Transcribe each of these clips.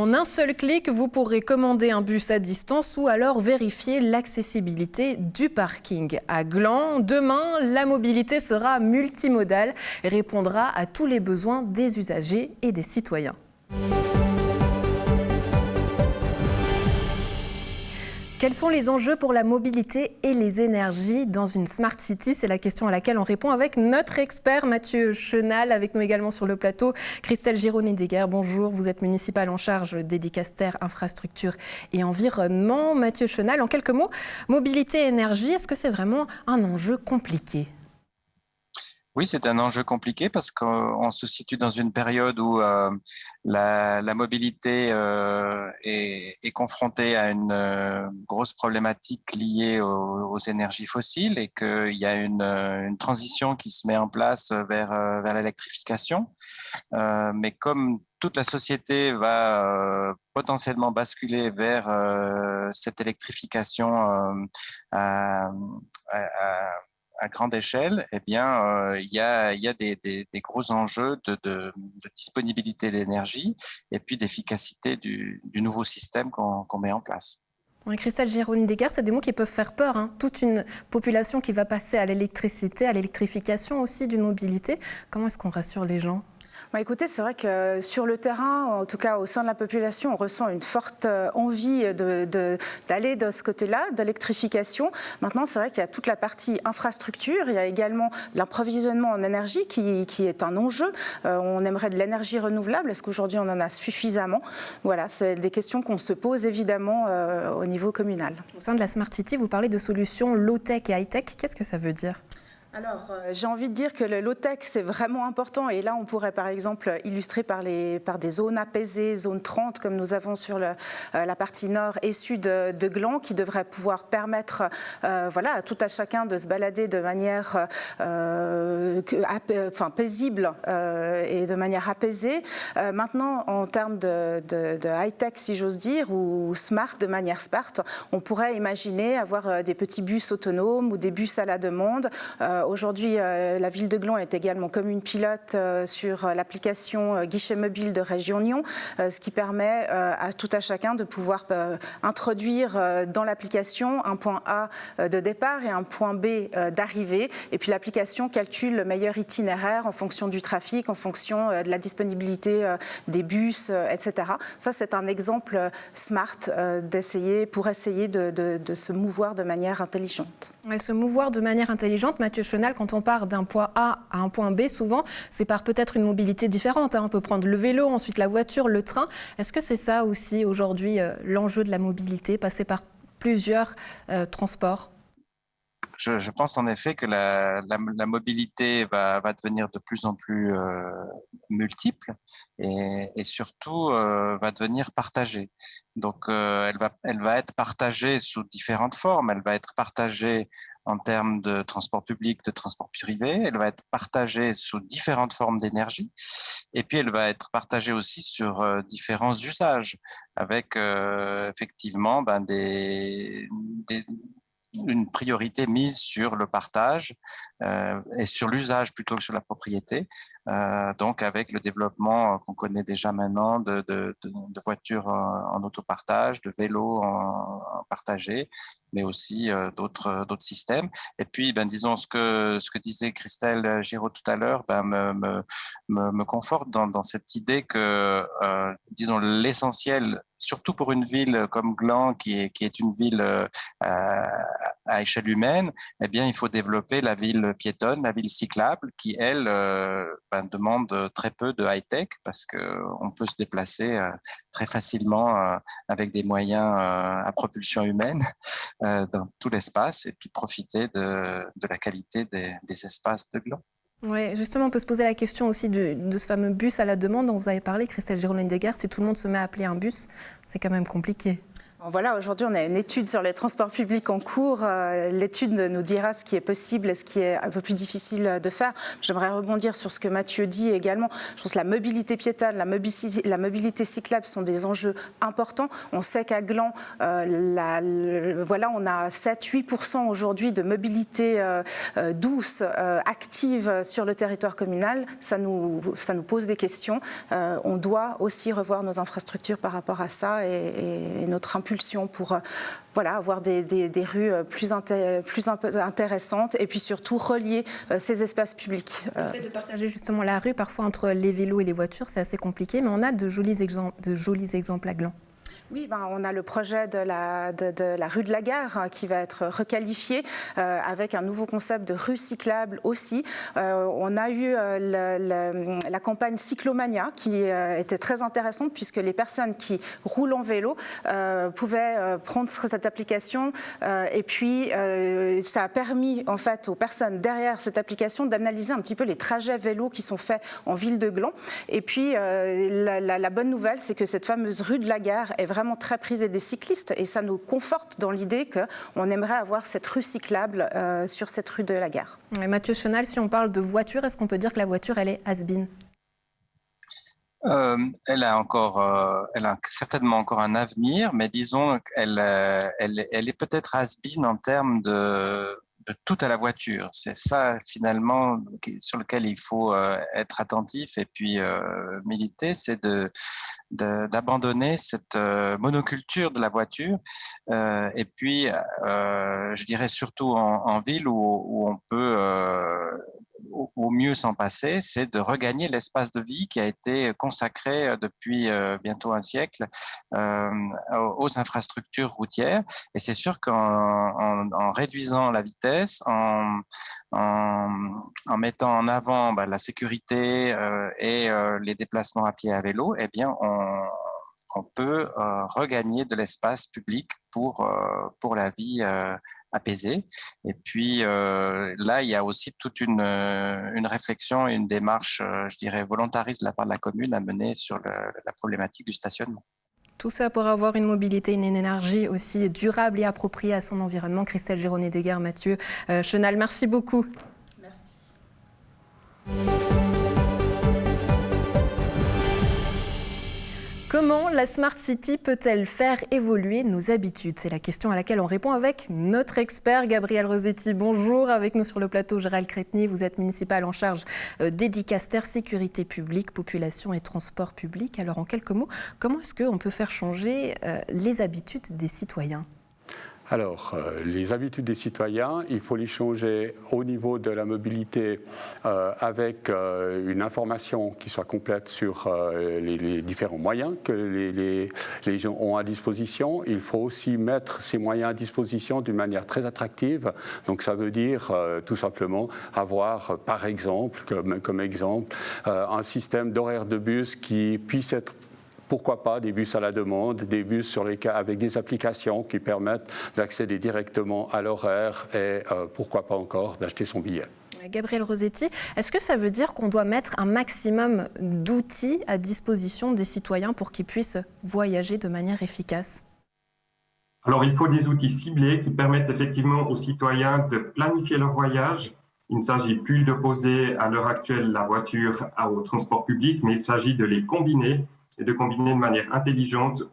En un seul clic, vous pourrez commander un bus à distance ou alors vérifier l'accessibilité du parking. À Gland, demain, la mobilité sera multimodale et répondra à tous les besoins des usagers et des citoyens. Quels sont les enjeux pour la mobilité et les énergies dans une Smart City? C'est la question à laquelle on répond avec notre expert Mathieu Chenal. Avec nous également sur le plateau, Christelle Gironi-Deguerre. Bonjour, vous êtes municipal en charge des Dicastères infrastructures et environnement. Mathieu Chenal, en quelques mots, mobilité et énergie, est-ce que c'est vraiment un enjeu compliqué? Oui, c'est un enjeu compliqué parce qu'on se situe dans une période où la mobilité est confrontée à une grosse problématique liée aux énergies fossiles et qu'il y a une transition qui se met en place vers l'électrification. Mais comme toute la société va potentiellement basculer vers cette électrification à, à grande échelle, eh bien, il y a des gros enjeux de disponibilité d'énergie et puis d'efficacité du nouveau système qu'on met en place. Oui, Christelle Gironi-Deguerre, c'est des mots qui peuvent faire peur, hein. Toute une population qui va passer à l'électricité, à l'électrification aussi d'une mobilité. Comment est-ce qu'on rassure les gens ? Écoutez, c'est vrai que sur le terrain, en tout cas au sein de la population, on ressent une forte envie d'aller de ce côté-là, d'électrification. Maintenant, c'est vrai qu'il y a toute la partie infrastructure, il y a également l'approvisionnement en énergie qui est un enjeu. On aimerait de l'énergie renouvelable, est-ce qu'aujourd'hui on en a suffisamment? Voilà, c'est des questions qu'on se pose évidemment au niveau communal. Au sein de la Smart City, vous parlez de solutions low-tech et high-tech, qu'est-ce que ça veut dire ? Alors, j'ai envie de dire que le low-tech, c'est vraiment important. Et là, on pourrait, par exemple, illustrer par des zones apaisées, zone 30, comme nous avons sur la partie nord et sud de Gland, qui devrait pouvoir permettre à tout à chacun de se balader de manière paisible et de manière apaisée. Maintenant, en termes de high-tech, si j'ose dire, ou smart, de manière smart, on pourrait imaginer avoir des petits bus autonomes ou des bus à la demande. Aujourd'hui, la ville de Gland est également commune pilote sur l'application guichet mobile de Région Lyon, ce qui permet à tout à chacun de pouvoir introduire dans l'application un point A de départ et un point B d'arrivée. Et puis l'application calcule le meilleur itinéraire en fonction du trafic, en fonction de la disponibilité des bus, etc. Ça, c'est un exemple smart pour essayer de se mouvoir de manière intelligente. Ouais, se mouvoir de manière intelligente, Mathieu Chenal, quand on part d'un point A à un point B, souvent, c'est par peut-être une mobilité différente. On peut prendre le vélo, ensuite la voiture, le train. Est-ce que c'est ça aussi aujourd'hui l'enjeu de la mobilité, passer par plusieurs transports ? Je pense en effet que la mobilité va devenir de plus en plus multiple et surtout va devenir partagée. Donc elle va être partagée sous différentes formes. Elle va être partagée en termes de transport public, de transport privé. Elle va être partagée sous différentes formes d'énergie. Et puis, elle va être partagée aussi sur différents usages avec effectivement une priorité mise sur le partage et sur l'usage plutôt que sur la propriété. Donc, avec le développement qu'on connaît déjà maintenant de voitures en autopartage, de vélos en partagé, mais aussi d'autres systèmes. Et puis, disons, ce que disait Christelle Giraud tout à l'heure me conforte dans cette idée que, disons, l'essentiel, surtout pour une ville comme Gland, qui est une ville à échelle humaine, eh bien, il faut développer la ville piétonne, la ville cyclable, qui, elle, demande très peu de high-tech parce qu'on peut se déplacer très facilement avec des moyens à propulsion humaine dans tout l'espace et puis profiter de la qualité des espaces de Gland. Oui, justement, on peut se poser la question aussi de ce fameux bus à la demande dont vous avez parlé, Christelle Gironi-Deguerre. Si tout le monde se met à appeler un bus, c'est quand même compliqué. Voilà, aujourd'hui, on a une étude sur les transports publics en cours. L'étude nous dira ce qui est possible et ce qui est un peu plus difficile de faire. J'aimerais rebondir sur ce que Mathieu dit également. Je pense que la mobilité piétonne, la mobilité cyclable sont des enjeux importants. On sait qu'à Gland, voilà, on a 7-8% aujourd'hui de mobilité douce, active sur le territoire communal. Ça nous pose des questions. On doit aussi revoir nos infrastructures par rapport à ça et notre impulsion pour voilà, avoir des rues plus intéressantes et puis surtout relier ces espaces publics. Le fait de partager justement la rue, parfois entre les vélos et les voitures, c'est assez compliqué, mais on a de jolis exemples à Gland. Oui, on a le projet de la rue de la Gare qui va être requalifié avec un nouveau concept de rue cyclable aussi. On a eu la campagne Cyclomania qui était très intéressante puisque les personnes qui roulent en vélo pouvaient prendre cette application et puis ça a permis en fait aux personnes derrière cette application d'analyser un petit peu les trajets vélos qui sont faits en ville de Gland. Et puis la bonne nouvelle, c'est que cette fameuse rue de la Gare est vraiment très prisée des cyclistes et ça nous conforte dans l'idée qu'on aimerait avoir cette rue cyclable sur cette rue de la Gare. Et Mathieu Chenal, si on parle de voiture, est-ce qu'on peut dire que la voiture, elle est has-been ? Elle a certainement encore un avenir, mais disons qu'elle est peut-être has-been en termes de tout à la voiture. C'est ça finalement sur lequel il faut être attentif et puis militer, c'est d'abandonner cette monoculture de la voiture et puis je dirais surtout en ville où on peut au mieux s'en passer, c'est de regagner l'espace de vie qui a été consacré depuis bientôt un siècle aux infrastructures routières. Et c'est sûr qu'en réduisant la vitesse, en mettant en avant la sécurité et les déplacements à pied et à vélo, eh bien on peut regagner de l'espace public pour la vie apaisée. Et puis là, il y a aussi toute une réflexion et une démarche, je dirais, volontariste de la part de la commune à mener sur la problématique du stationnement. Tout ça pour avoir une mobilité, une énergie aussi durable et appropriée à son environnement. Christelle Gironet-Deguerre, Mathieu Chenal, merci beaucoup. Merci. Comment la Smart City peut-elle faire évoluer nos habitudes? C'est la question à laquelle on répond avec notre expert Gabriel Rossetti. Bonjour, avec nous sur le plateau Gérald Créteny, vous êtes municipal en charge des Dicaster, sécurité publique, population et transport public. Alors en quelques mots, comment est-ce qu'on peut faire changer les habitudes des citoyens ? Alors, les habitudes des citoyens, il faut les changer au niveau de la mobilité avec une information qui soit complète sur les différents moyens que les gens ont à disposition. Il faut aussi mettre ces moyens à disposition d'une manière très attractive. Donc, ça veut dire tout simplement avoir, par exemple, comme exemple, un système d'horaire de bus qui puisse être pourquoi pas des bus à la demande, des bus avec des applications qui permettent d'accéder directement à l'horaire et pourquoi pas encore d'acheter son billet. Gabriel Rossetti, est-ce que ça veut dire qu'on doit mettre un maximum d'outils à disposition des citoyens pour qu'ils puissent voyager de manière efficace ? Alors, il faut des outils ciblés qui permettent effectivement aux citoyens de planifier leur voyage. Il ne s'agit plus d'opposer à l'heure actuelle la voiture au transport public, mais il s'agit de les combiner et de combiner de manière intelligente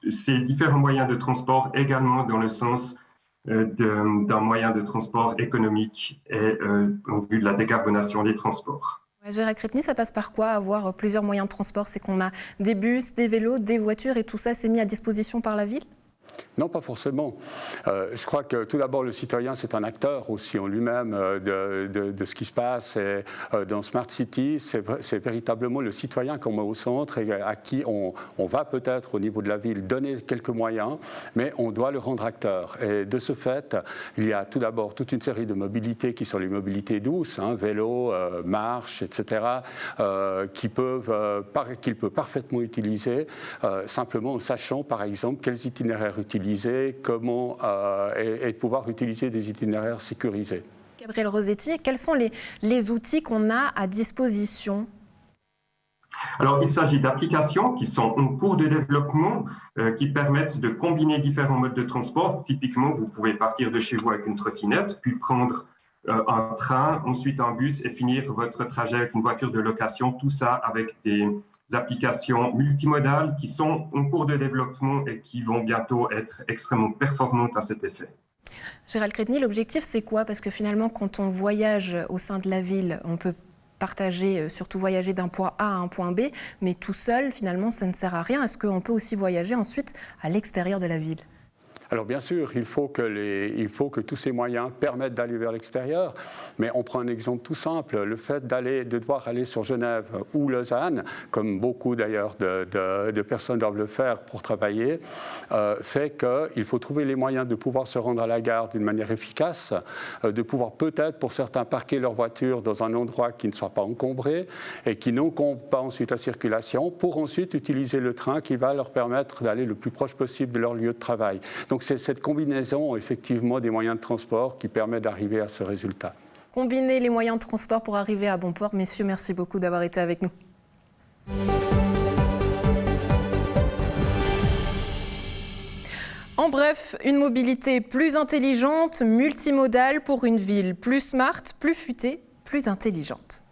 ces différents moyens de transport également dans le sens d'un moyen de transport économique et en vue de la décarbonation des transports. Gérald Créteny, ça passe par quoi avoir plusieurs moyens de transport? C'est qu'on a des bus, des vélos, des voitures et tout ça c'est mis à disposition par la ville? Non, pas forcément. Je crois que tout d'abord, le citoyen, c'est un acteur aussi en lui-même de ce qui se passe. Et, dans Smart City, c'est véritablement le citoyen qu'on met au centre et à qui on va peut-être au niveau de la ville donner quelques moyens, mais on doit le rendre acteur. Et de ce fait, il y a tout d'abord toute une série de mobilités qui sont les mobilités douces, vélo, marche, etc., qu'il peut parfaitement utiliser, simplement en sachant, par exemple, quels itinéraires utiliser, comment et de pouvoir utiliser des itinéraires sécurisés. Gabriel Rossetti, quels sont les outils qu'on a à disposition? Alors, il s'agit d'applications qui sont en cours de développement, qui permettent de combiner différents modes de transport. Typiquement, vous pouvez partir de chez vous avec une trottinette, puis prendre un train, ensuite un bus et finir votre trajet avec une voiture de location. Tout ça avec des applications multimodales qui sont en cours de développement et qui vont bientôt être extrêmement performantes à cet effet. Gérald Credny, l'objectif, c'est quoi? Parce que finalement, quand on voyage au sein de la ville, on peut partager, surtout voyager d'un point A à un point B, mais tout seul, finalement, ça ne sert à rien. Est-ce qu'on peut aussi voyager ensuite à l'extérieur de la ville? Alors bien sûr, il faut que tous ces moyens permettent d'aller vers l'extérieur, mais on prend un exemple tout simple. Le fait de devoir aller sur Genève ou Lausanne, comme beaucoup d'ailleurs de personnes doivent le faire pour travailler, fait qu'il faut trouver les moyens de pouvoir se rendre à la gare d'une manière efficace, de pouvoir peut-être pour certains parquer leur voiture dans un endroit qui ne soit pas encombré et qui n'encombre pas ensuite la circulation, pour ensuite utiliser le train qui va leur permettre d'aller le plus proche possible de leur lieu de travail. Donc c'est cette combinaison, effectivement, des moyens de transport qui permet d'arriver à ce résultat. Combiner les moyens de transport pour arriver à bon port. Messieurs, merci beaucoup d'avoir été avec nous. En bref, une mobilité plus intelligente, multimodale pour une ville plus smart, plus futée, plus intelligente.